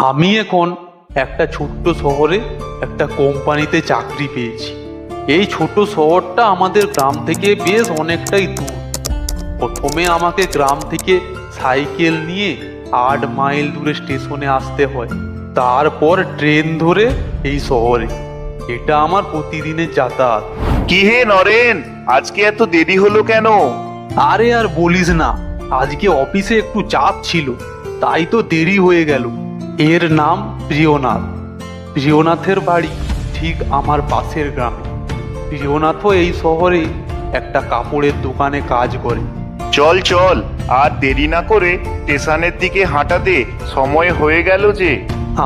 আমি এখন একটা ছোট্ট শহরে একটা কোম্পানিতে চাকরি পেয়েছি। এই ছোট শহরটা আমাদের গ্রাম থেকে বেশ অনেকটাই দূর। প্রথমে আমাকে গ্রাম থেকে সাইকেল নিয়ে 8 মাইল দূরে স্টেশনে আসতে হয়, তারপর ট্রেন ধরে এই শহরে। এটা আমার প্রতিদিনের যাতায়াত। কি হে নরেন, আজকে এত দেরি হলো কেন? আরে আর বলিস না, আজকে অফিসে একটু চাপ ছিল, তাই তো দেরি হয়ে গেল। এর নাম প্রিয়নাথ। প্রিয়নাথের বাড়ি ঠিক আমার পাশের গ্রামে। প্রিয়নাথও এই শহরে একটা কাপড়ের দোকানে কাজ করে। চল চল, আর দেরি না করে স্টেশনের দিকে হাঁটাতে সময় হয়ে গেল যে।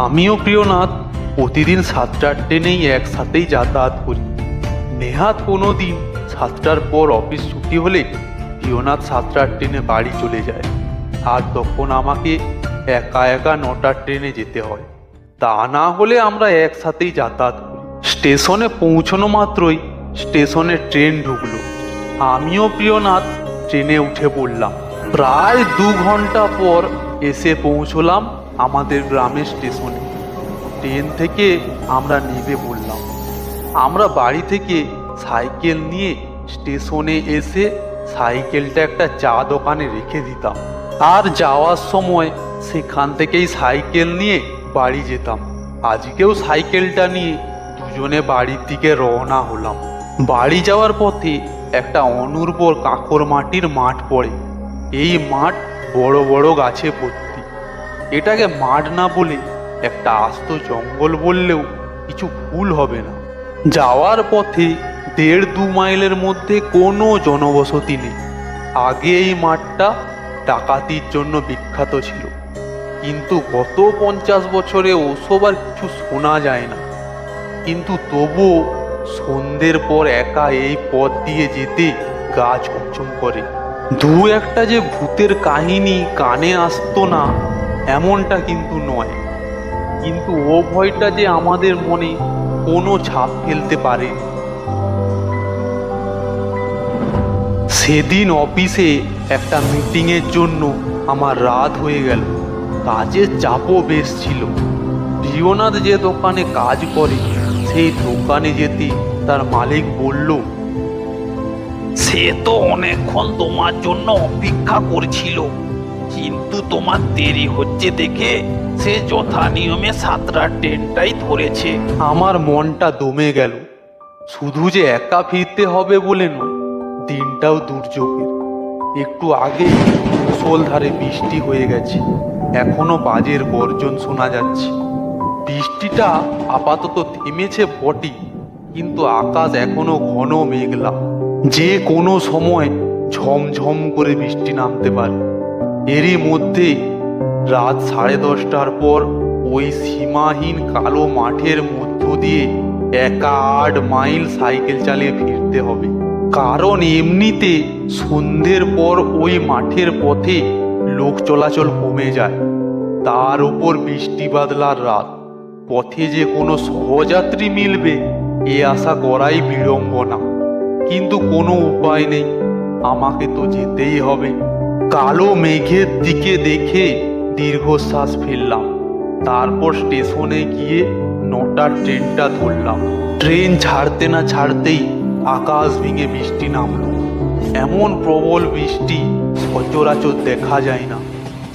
আমিও প্রিয়নাথ প্রতিদিন 7টার ট্রেনেই একসাথেই যাতায়াত করি। নেহাত কোনো দিন 7টার পর অফিস ছুটি হলে প্রিয়নাথ 7টার ট্রেনে বাড়ি চলে যায়, আর তখন আমাকে একা একা 9টার ট্রেনে যেতে হয়। তা না হলে আমরা একসাথেই যাতায়াত করি। স্টেশনে পৌঁছানো মাত্রই স্টেশনে ট্রেন ঢুকলো। আমিও প্রিয়নাথ ট্রেনে উঠে পড়লাম। প্রায় 2 ঘন্টা পর এসে পৌঁছলাম আমাদের গ্রামের স্টেশনে। ট্রেন থেকে আমরা নেমে পড়লাম। আমরা বাড়ি থেকে সাইকেল নিয়ে স্টেশনে এসে সাইকেলটা একটা চা দোকানে রেখে দিতাম, আর যাওয়ার সময় সেখান থেকেই সাইকেল নিয়ে বাড়ি যেতাম। আজকেও সাইকেলটা নিয়ে দুজনে বাড়ির দিকে রওনা হলাম। বাড়ি যাওয়ার পথে একটা অনুর্বর কাঁকর মাটির মাঠ পড়ে। এই মাঠ বড় বড় গাছে ভর্তি। এটাকে মাঠ না বলে একটা আস্ত জঙ্গল বললেও কিছু ভুল হবে না। যাওয়ার পথে 1.5-2 মাইলের মধ্যে কোনো জনবসতি নেই। আগে এই মাঠটা ডাকাতির জন্য বিখ্যাত ছিল, কিন্তু গত 50 বছরে ওসব আর কিছু শোনা যায় না। কিন্তু তবুও সন্ধ্যের পর একা এই পথ দিয়ে যেতে গা ছমছম করে। 2-1টা যে ভূতের কাহিনী কানে আসতো না এমনটা কিন্তু নয়, কিন্তু ও ভয়টা যে আমাদের মনে কোনো ছাপ ফেলতে পারে। সেদিন অফিসে একটা মিটিংয়ের জন্য আমার রাত হয়ে গেল। কাজের চাপও বেশ ছিল। প্রিয়নাথ যে দোকানে কাজ করে সেই দোকানে যেতে তার মালিক বলল, সে তো অনেকক্ষণ তোমার জন্য অপেক্ষা করছিল, কিন্তু তোমার দেরি হচ্ছে দেখে সে যথা নিয়মে 7টার ট্রেনটাই ধরেছে। আমার মনটা দমে গেল। শুধু যে একা ফিরতে হবে বলে নয়, দিনটাও দুর্যোগের। একটু আগে মুষলধারে বৃষ্টি হয়ে গেছে, এখনো বাজের গর্জন শোনা যাচ্ছে। বৃষ্টিটা আপাতত থেমেছে বটে, কিন্তু আকাশ এখনো ঘন মেঘলা। যে কোনো সময় ঝমঝম করে বৃষ্টি নামতে পারে। এরই মধ্যে রাত 10:30টার পর ওই সীমাহীন কালো মাঠের মধ্য দিয়ে একা 8 মাইল সাইকেল চালিয়ে ফিরতে হবে। কারণ এমনিতে সন্ধ্যের পর ওই মাঠের পথে লোক চলাচল কমে যায়, তার উপর বৃষ্টি বাদলার রাত। পথে যে কোনো সহযাত্রী মিলবে এ আশা করাই বিড়ম্বনা, কিন্তু কোনো উপায় নেই, আমাকে তো যেতেই হবে। কালো মেঘের দিকে দেখে দীর্ঘশ্বাস ফেললাম। তারপর স্টেশনে গিয়ে 9টার ট্রেনটা ধরলাম। ট্রেন ছাড়তে না ছাড়তেই আকাশ ভেঙে বৃষ্টি নামলো। এমন প্রবল বৃষ্টি সচরাচর দেখা যায় না।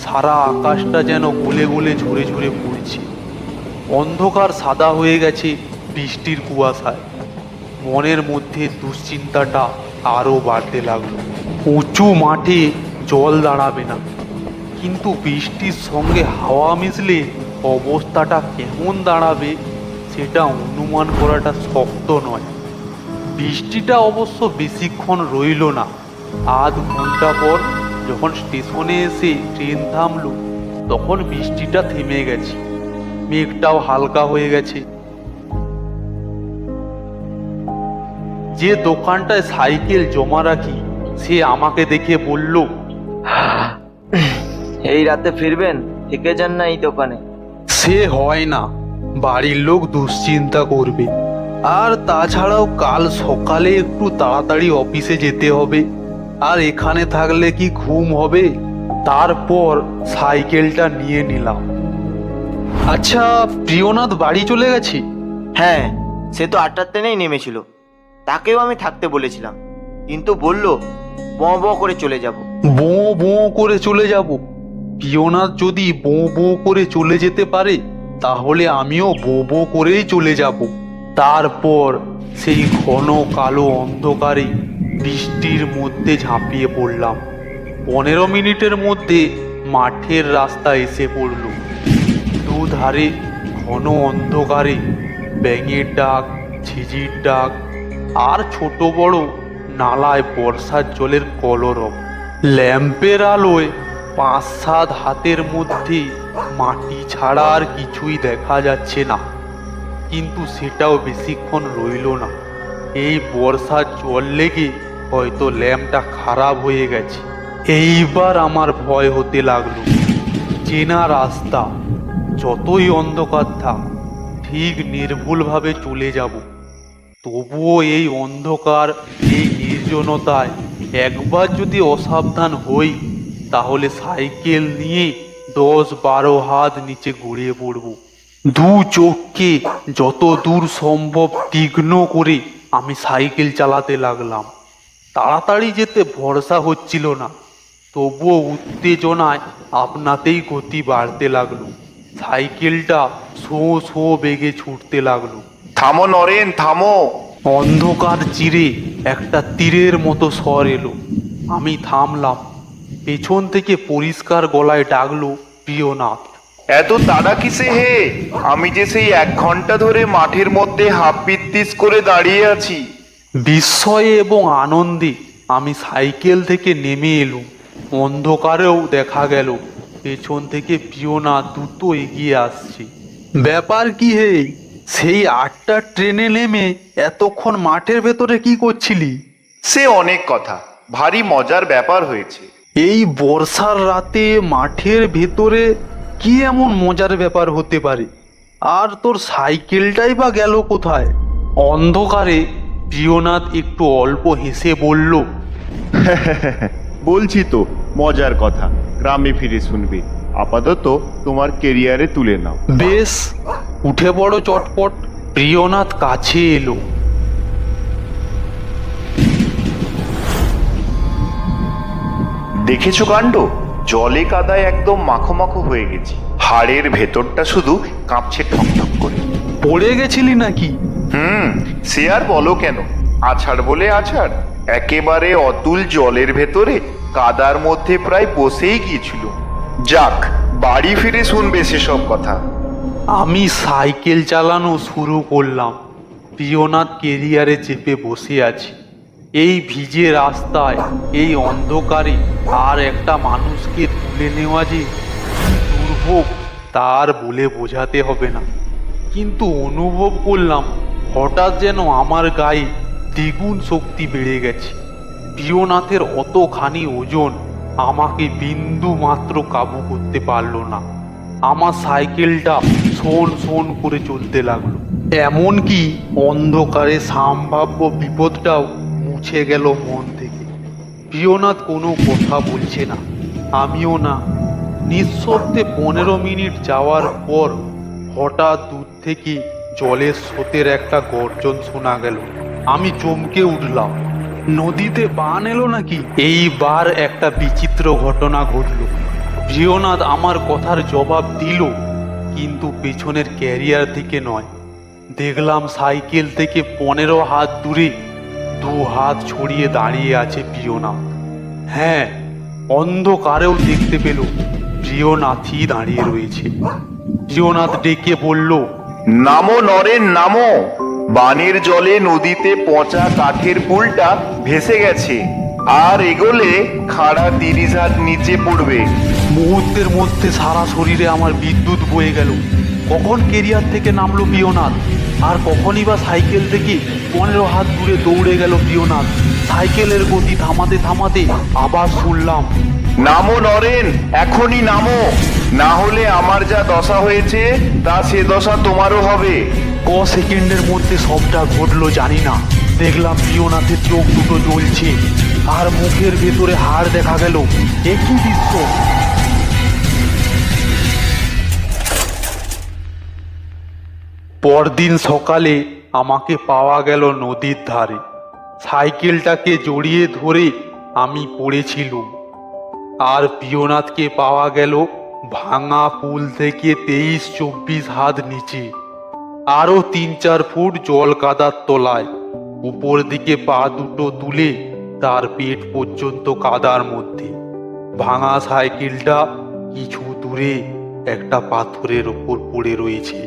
সারা আকাশটা যেন গলে গলে ঝরে ঝরে পড়ছে। অন্ধকার সাদা হয়ে গেছে বৃষ্টির কুয়াশায়। মনের মধ্যে দুশ্চিন্তাটা আরও বাড়তে লাগলো। উঁচু মাঠে জল দাঁড়াবে না, কিন্তু বৃষ্টির সঙ্গে হাওয়া মিশলে অবস্থাটা কেমন দাঁড়াবে সেটা অনুমান করাটা শক্ত নয়। বৃষ্টিটা অবশ্য বেশিক্ষণ রইল না। আধ ঘন্টা পর যখন স্টেশনে এসে ট্রেন থামলো, তখন বৃষ্টিটা থেমে গেছে, মেঘটাও হালকা হয়ে গেছে। যে দোকানটায় সাইকেল জমা রাখি সে আমাকে দেখে বলল, এই রাতে ফিরবেন? থেকে যান না এই দোকানে। সে হয় না, বাড়ির লোক দুশ্চিন্তা করবে, আর তাছাড়াও কাল সকালে একটু তাড়াতাড়ি অফিসে যেতে হবে, আর এখানে থাকলে কি ঘুম হবে? তারপর সাইকেলটা নিয়ে নিলাম। আচ্ছা, প্রিয়নাথ বাড়ি চলে গেছে? হ্যাঁ, সে তো 8টার ট্রেনেই নেমেছিল। তাকেও আমি থাকতে বলেছিলাম, কিন্তু বলল বঁ বঁ করে চলে যাব। বো বো করে চলে যাব? প্রিয়নাথ যদি বো বো করে চলে যেতে পারে, তাহলে আমিও বো বো করেই চলে যাব। তারপর সেই ঘন কালো অন্ধকারে বৃষ্টির মধ্যে ঝাঁপিয়ে পড়লাম। 15 মিনিটের মধ্যে মাঠের রাস্তা এসে পড়ল। দুধারে ঘন অন্ধকারে ব্যাঙের ডাক, ঝিঝির ডাক, আর ছোট বড় নালায় বর্ষার জলের কলরব। ল্যাম্পের আলোয় 5-7 হাতের মধ্যে মাটি ছাড়া আর কিছুই দেখা যাচ্ছে না। কিন্তু সেটাও বেশিক্ষণ রইল না। এই বর্ষার জল লেগে হয়তো ল্যাম্পটা খারাপ হয়ে গেছে। এইবার আমার ভয় হতে লাগলো। চেনা রাস্তা, যতই অন্ধকার থাক ঠিক নির্ভুলভাবে চলে যাব। তবুও এই অন্ধকার, এই নির্জনতায় একবার যদি অসাবধান হই, তাহলে সাইকেল নিয়ে 10-12 হাত নিচে গড়িয়ে পড়ব। দু চোখকে যত দূর সম্ভব তীক্ষ্ণ করে আমি সাইকেল চালাতে লাগলাম। তাড়াতাড়ি যেতে ভরসা হচ্ছিল না, তবুও উত্তেজনায় আপনাতেই গতি বাড়তে লাগলো। সাইকেলটা শো শো বেগে ছুটতে লাগলো। থামো নরেন, থামো। অন্ধকার চিরে একটা তীরের মতো স্বর এলো। আমি থামলাম। পেছন থেকে পরিষ্কার গলায় ডাকলো প্রিয়নাথ। এত তাড়া কিসে হে? আমি যে সেই 1 ঘন্টা ধরে মাঠের মধ্যে হাফ পিত্তিস করে দাঁড়িয়ে আছি। বিস্ময়ে এবং আনন্দে আমি সাইকেল থেকে নেমে এলুম। অন্ধকারেও দেখা গেল পেছন থেকে প্রিয়নাথ দ্রুত এগিয়ে আসছে। ব্যাপার কি হে? সেই 8টার ট্রেনে নেমে এতক্ষণ মাঠের ভেতরে কি করছিলি? সে অনেক কথা, ভারী মজার ব্যাপার হয়েছে। এই বর্ষার রাতে মাঠের ভেতরে কি এমন মজার ব্যাপার হতে পারে? আর তোর সাইকেলটাই বা গেল কোথায়? অন্ধকারে প্রিয়নাথ একটু অল্প হেসে বলল, বলছি তো মজার কথা, গ্রামে ফিরে শুনবে। আপাতত তোমার কেরিয়ারে তুলে নাও। বেশ, উঠে পড়ো চটপট। প্রিয়নাথ কাছে এলো। দেখেছো কাণ্ড? জলে কাদায় একদম মাখো মাখো হয়ে গেছি। হাড়ের ভেতরটা শুধু কাঁপছে ঠকঠক করে। পড়ে গেছিলি নাকি? সে আর বলো কেন, আছাড় বলে আছাড়। একেবারে অতুল জলের ভেতরে কাদার মধ্যে প্রায় বসেই গিয়েছিল। যাক, বাড়ি ফিরে শুনবে সেসব কথা। আমি সাইকেল চালানো শুরু করলাম। প্রিয়নাথ কেরিয়ারে চেপে বসে আছে। এই ভিজে রাস্তায়, এই অন্ধকারে আর একটা মানুষকে তুলে নেওয়া যে দুর্ভোগ, তার বলে বোঝাতে হবে না। কিন্তু অনুভব করলাম হঠাৎ যেন আমার গায়ে দ্বিগুণ শক্তি বেড়ে গেছে। প্রিয়নাথের অতখানি ওজন আমাকে বিন্দু মাত্র কাবু করতে পারল না। আমার সাইকেলটা শোন শোন করে চলতে লাগলো। এমনকি অন্ধকারে সম্ভাব্য বিপদটাও মুছে গেল মন থেকে। প্রিয়নাথ কোনো কথা বলছে না, আমিও না। নিঃশব্দে 15 মিনিট যাওয়ার পর হঠাৎ দূর থেকে জলের স্রোতের একটা গর্জন শোনা গেল। আমি চমকে উঠলাম। নদীতে বান এলো নাকি? এইবার একটা বিচিত্র ঘটনা ঘটল। প্রিয়নাথ আমার কথার জবাব দিল, কিন্তু পেছনের ক্যারিয়ার থেকে নয়। দেখলাম সাইকেল থেকে 15 হাত দূরে 2 হাত ছড়িয়ে দাঁড়িয়ে আছে প্রিয়নাথ। হ্যাঁ, অন্ধকারেও দেখতে পেল প্রিয়নাথই দাঁড়িয়ে রয়েছে। প্রিয়নাথ ডেকে বলল, নামো নরেন, নামো। বানের জলে নদীতে পচা কাঠের পুলটা ভেসে গেছে, আর এগোলে খাড়া 30 হাত নিচে পড়বে। মুহূর্তের মধ্যে সারা শরীরে আমার বিদ্যুৎ বয়ে গেল। কখন কেরিয়ার থেকে নামলো প্রিয়নাথ, আর কখনই বা সাইকেল থেকে 15 হাত দূরে দৌড়ে গেল প্রিয়নাথ। সাইকেলের গতি থামাতে থামাতে আবার শুনলাম, নামো নরেন, এখনই নামো, না হলে আমার যা দশা হয়েছে তা সে দশা তোমারও হবে। ক সেকেন্ডের মধ্যে সবটা ঘটলো জানি না। দেখলাম প্রিয়নাথের চোখ দুটো জ্বলছে, আর মুখের ভেতরে হাড় দেখা গেল। একই দৃশ্য। পরদিন সকালে আমাকে পাওয়া গেল নদীর ধারে। সাইকেলটাকে জড়িয়ে ধরে আমি পড়েছিলুম। আর পিয়নাথকে পাওয়া গেল ভাঙা পুল থেকে 23-24 হাত নিচে, আরো 3-4 ফুট জল কাদার তলায়। উপর দিকে পা দুটো তুলে তার পেট পর্যন্ত কাদার মধ্যে। ভাঙা সাইকেলটা কিছু দূরে একটা পাথরের ওপর পড়ে রয়েছে।